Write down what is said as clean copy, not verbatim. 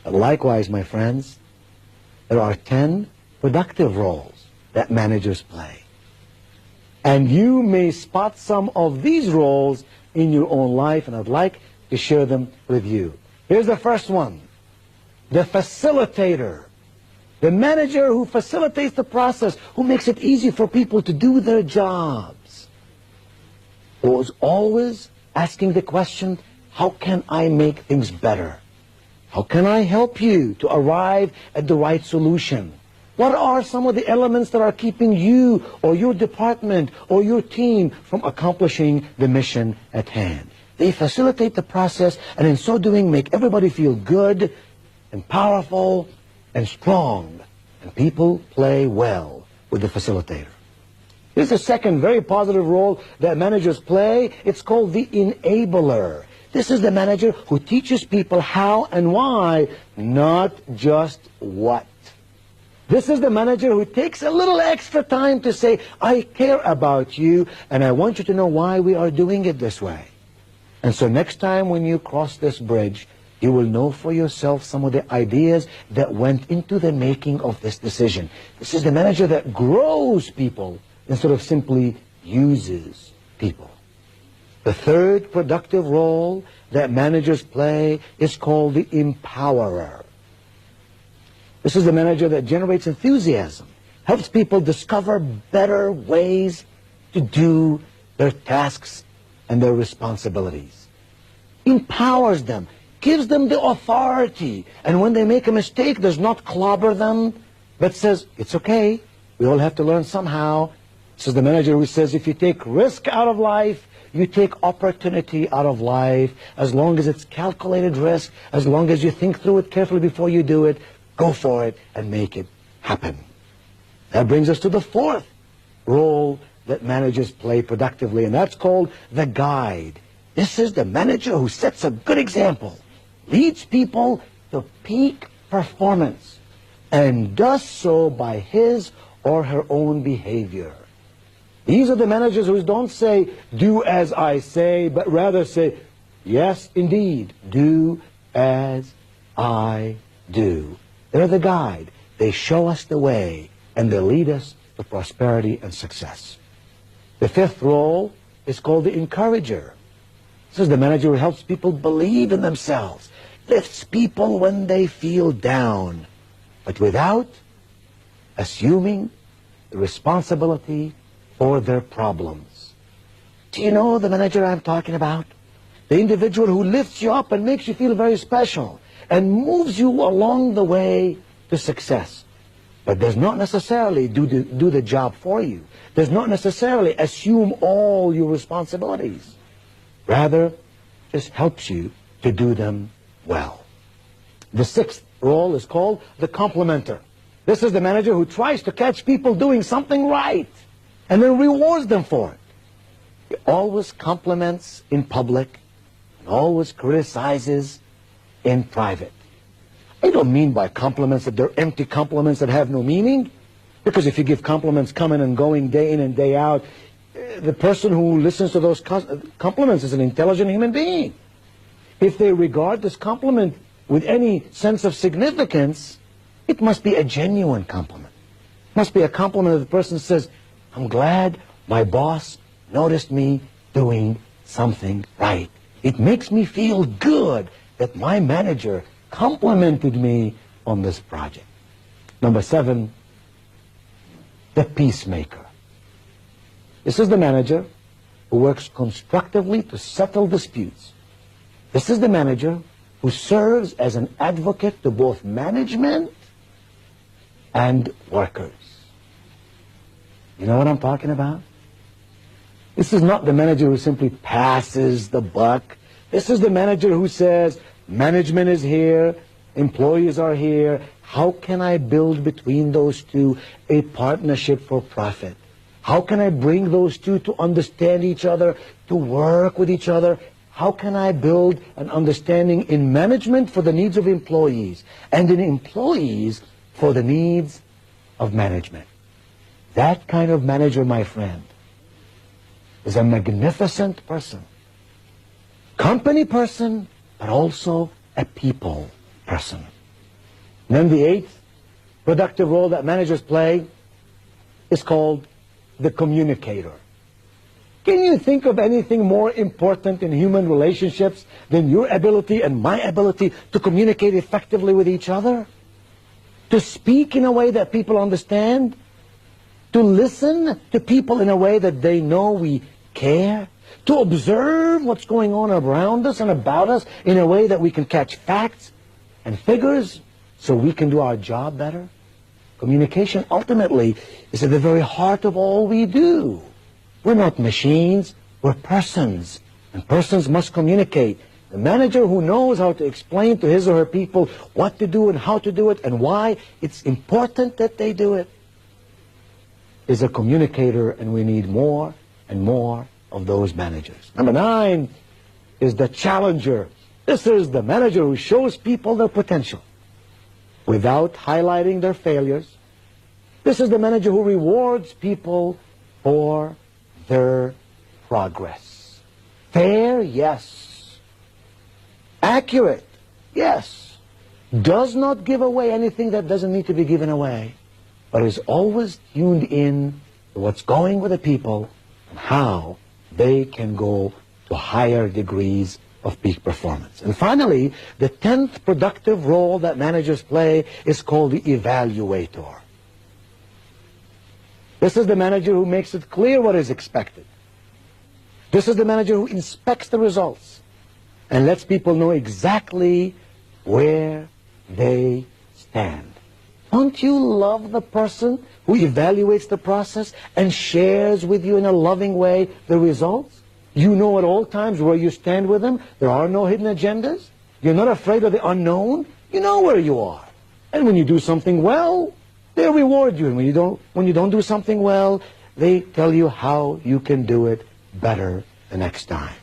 Likewise, my friends, there are 10 productive roles that managers play. And you may spot some of these roles in your own life, and I'd like to share them with you. Here's the first one, the facilitator. The manager who facilitates the process, who makes it easy for people to do their jobs. Who is always asking the question, how can I make things better? How can I help you to arrive at the right solution? What are some of the elements that are keeping you or your department or your team from accomplishing the mission at hand? They facilitate the process, and in so doing make everybody feel good and powerful and strong. And people play well with the facilitator. Here's the second very positive role that managers play. It's called the enabler. This is the manager who teaches people how and why, not just what. This is the manager who takes a little extra time to say, I care about you, and I want you to know why we are doing it this way. And so next time when you cross this bridge, you will know for yourself some of the ideas that went into the making of this decision. This is the manager that grows people instead of simply uses people. The third productive role that managers play is called the empowerer. This is the manager that generates enthusiasm, helps people discover better ways to do their tasks and their responsibilities, empowers them, gives them the authority, and when they make a mistake does not clobber them, but says, it's okay, we all have to learn somehow. This is the manager who says, if you take risk out of life, you take opportunity out of life. As long as it's calculated risk, as long as you think through it carefully before you do it, go for it and make it happen. That brings us to the fourth role that managers play productively, and that's called the guide. This is the manager who sets a good example, leads people to peak performance, and does so by his or her own behavior. These are the managers who don't say, do as I say, but rather say, yes, indeed, do as I do. They're the guide. They show us the way, and they lead us to prosperity and success. The fifth role is called the encourager. This is the manager who helps people believe in themselves, lifts people when they feel down, but without assuming the responsibility for their problems. Do you know the manager I'm talking about? The individual who lifts you up and makes you feel very special and moves you along the way to success, but does not necessarily do the job for you, does not necessarily assume all your responsibilities, rather just helps you to do them well. The sixth role is called the complimenter. This is the manager who tries to catch people doing something right and then rewards them for it. He always compliments in public and always criticizes in private. I don't mean by compliments that they're empty compliments that have no meaning, because if you give compliments coming and going day in and day out, the person who listens to those compliments is an intelligent human being. If they regard this compliment with any sense of significance, it must be a genuine compliment. It must be a compliment that the person says, I'm glad my boss noticed me doing something right. It makes me feel good that my manager complimented me on this project. Number 7, the peacemaker. This is the manager who works constructively to settle disputes. This is the manager who serves as an advocate to both management and workers. You know what I'm talking about? This is not the manager who simply passes the buck. This is the manager who says, management is here, employees are here. How can I build between those two a partnership for profit? How can I bring those two to understand each other, to work with each other? How can I build an understanding in management for the needs of employees and in employees for the needs of management? That kind of manager, my friend, is a magnificent person. Company person, but also a people person. And then the eighth productive role that managers play is called the communicator. Can you think of anything more important in human relationships than your ability and my ability to communicate effectively with each other? To speak in a way that people understand? To listen to people in a way that they know we care? To observe what's going on around us and about us in a way that we can catch facts and figures so we can do our job better? Communication ultimately is at the very heart of all we do. We're not machines, we're persons, and persons must communicate. The manager who knows how to explain to his or her people what to do and how to do it and why it's important that they do it is a communicator, and we need more and more of those managers. Number 9 is the challenger. This is the manager who shows people their potential without highlighting their failures. This is the manager who rewards people for their progress. Fair, yes. Accurate, yes. Does not give away anything that doesn't need to be given away, but is always tuned in to what's going with the people and how they can go to higher degrees of peak performance. And finally, the 10th productive role that managers play is called the evaluator. This is the manager who makes it clear what is expected. This is the manager who inspects the results and lets people know exactly where they stand. Don't you love the person who evaluates the process and shares with you in a loving way the results? You know at all times where you stand with them. There are no hidden agendas. You're not afraid of the unknown. You know where you are. And when you do something well, they reward you. And when you don't do something well, they tell you how you can do it better the next time.